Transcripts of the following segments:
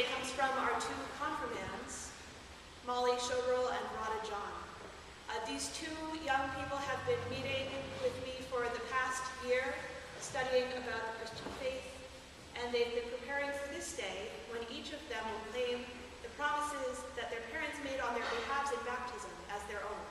today comes from our two confirmands, Molly Shoberl and Rada John. These two young people have been meeting with me for the past year, studying about the Christian faith, and they've been preparing for this day when each of them will claim the promises that their parents made on their behalves in baptism as their own.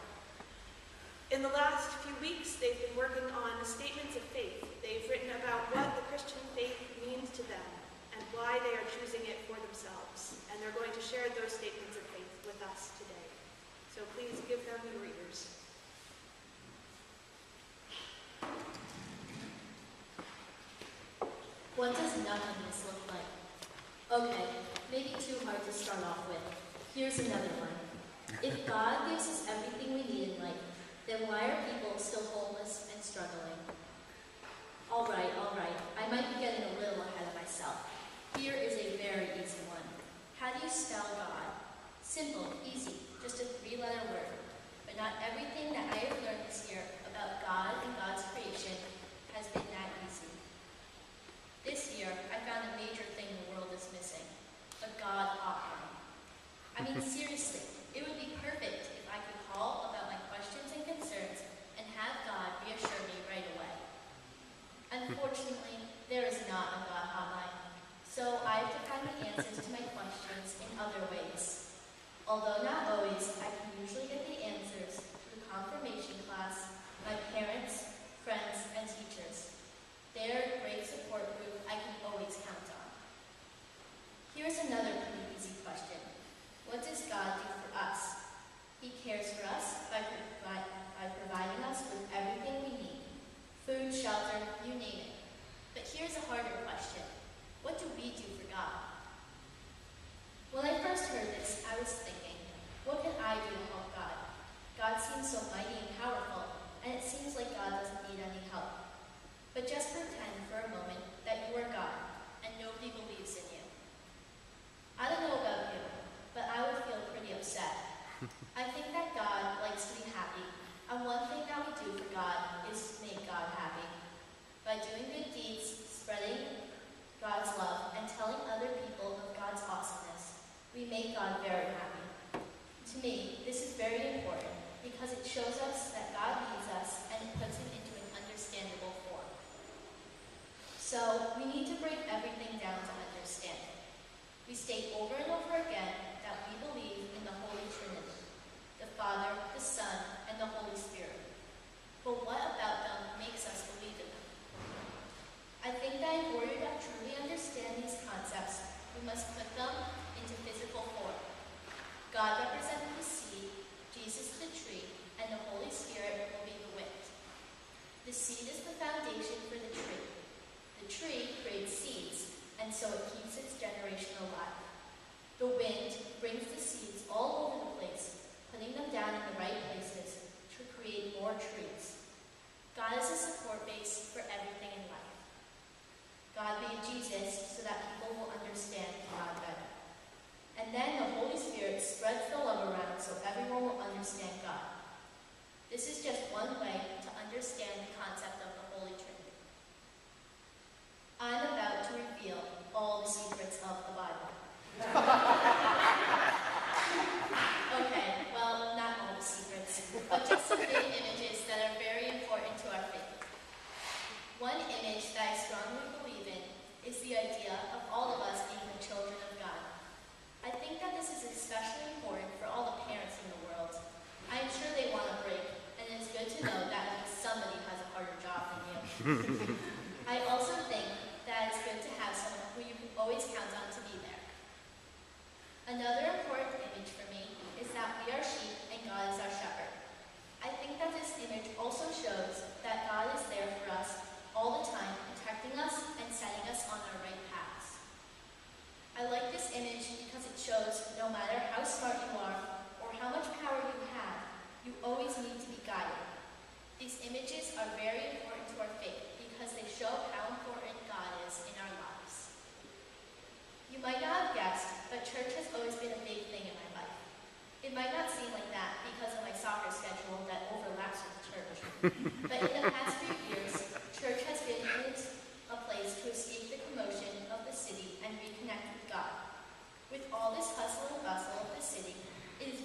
In the last few weeks, they've been working on statements of faith. They've written about what the Christian faith means to them and why they are choosing it for themselves. And they're going to share those statements of faith with us today. So please give them your ears. What does nothingness look like? Okay, maybe too hard to start off with. Here's another one. If God gives us everything we need in life, then why are people still homeless and struggling? All right. I might be getting a little ahead of myself. Here is a very easy one. How do you spell God? Simple, easy, just a 3-letter word. But not everything that I have learned this year about God and God's creation has been that easy. This year, I found a major thing the world is missing, a God hotline. I mean, seriously, it would be perfect if I could call about my questions and concerns and have God reassure me right away. Unfortunately, there is not a God hotline, so I have to find the answers to my questions in other ways. Although not always, I can usually get the answers through confirmation class, my parents, friends, and teachers. They're a great support group I can always count on. Here's another pretty easy question. What does God do for us? He cares for us by providing us with everything we need. Food, shelter, you name it. But here's a harder question. What do we do for God? When I first heard this, I was thinking, what can I do to help God? God seems so mighty and powerful, and it seems like God doesn't need any help. But just pretend for a moment that you are God, and nobody believes in you. I don't know about you, but I would feel pretty upset. I think that God likes to be happy, and one thing that we do for God is to make God happy. By doing good deeds, spreading God's love, and telling other people of God's awesomeness, we make God very happy. To me, this is very important because it shows us that God needs us and it puts it into an understandable form. So, we need to break everything down to understand it. We state over and over again that we believe in the Holy Trinity, the Father, the Son, and the Holy Spirit. But what about them makes us believe in them? I think that in order to truly understand these concepts, we must put them into physical form. God represented the seed, Jesus the tree, and the Holy Spirit will be the wind. The seed is the foundation for the tree. The tree creates seeds, and so it keeps its generation alive. The wind brings the seeds all over the place, putting them down in the right places to create more trees. God is a support base for everything in life. God made Jesus so that people will understand God better. And then the Holy Spirit spreads the love around so everyone will understand God. This is just one way to understand the concept of the Holy Trinity. I'm about to reveal all the secrets of the Bible. Okay, well, not all the secrets, but just some big images that are very important to our faith. One image that I strongly believe in is the idea of all of us being the children of God. I think that this is especially important for all the parents in the world. I am sure they want a break, and it's good to know that at least somebody has a harder job than you. I also think that it's good to have someone who you can always count on to be there. Another important image for me is that we are sheep and God is our shepherd. I think that this image also shows that God is there for us all the time, protecting us and setting us on our right paths. I like this image because it shows no matter how smart you are or how much power you have, you always need to be guided. These images are very important to our faith because they show how important God is in our lives. You might not have guessed, but church has always been a big thing in my life. It might not seem like that because of my soccer schedule that overlaps with church. But in the past few years, church has been a place to escape the commotion of the city and reconnect with God.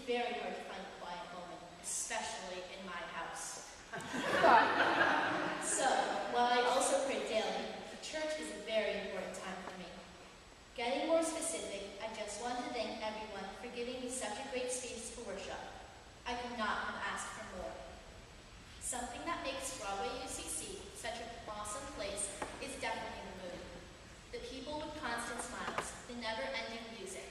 very hard to find a quiet moment, especially in my house. So, while I also pray daily, church is a very important time for me. Getting more specific, I just want to thank everyone for giving me such a great space to worship. I could not have asked for more. Something that makes Broadway UCC such an awesome place is definitely the mood. The people with constant smiles, the never-ending music,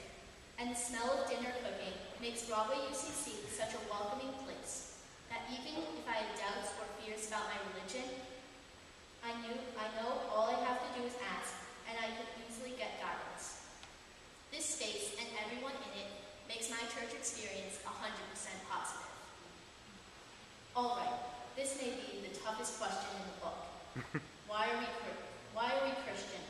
and the smell of dinner cooking makes Broadway UCC such a welcoming place that even if I had doubts or fears about my religion, I know all I have to do is ask, and I could easily get guidance. This space and everyone in it makes my church experience 100% positive. All right, this may be the toughest question in the book. Why are we Christian?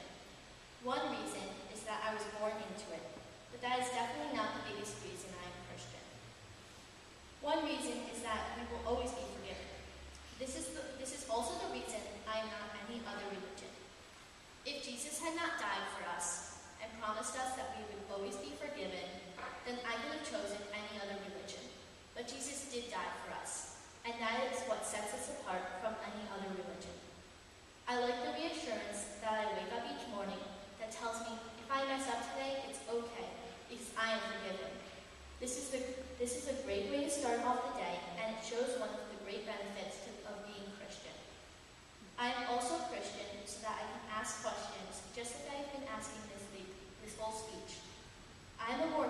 One reason is that I was born into it, but that is definitely not the biggest reason I am Christian. One reason is that we will always be forgiven. This is also the reason I am not any other religion. If Jesus had not died for us and promised us that we would always be forgiven, then I could have chosen any other religion. But Jesus did die for us, and that is what sets us apart from any other religion. I like the reassurance that I wake up each morning that tells me if I mess up today, it's okay, because I am forgiven. This is a great way to start off the day, and it shows one of the great benefits of being Christian. I am also Christian so that I can ask questions, just like I have been asking this whole speech. I am a more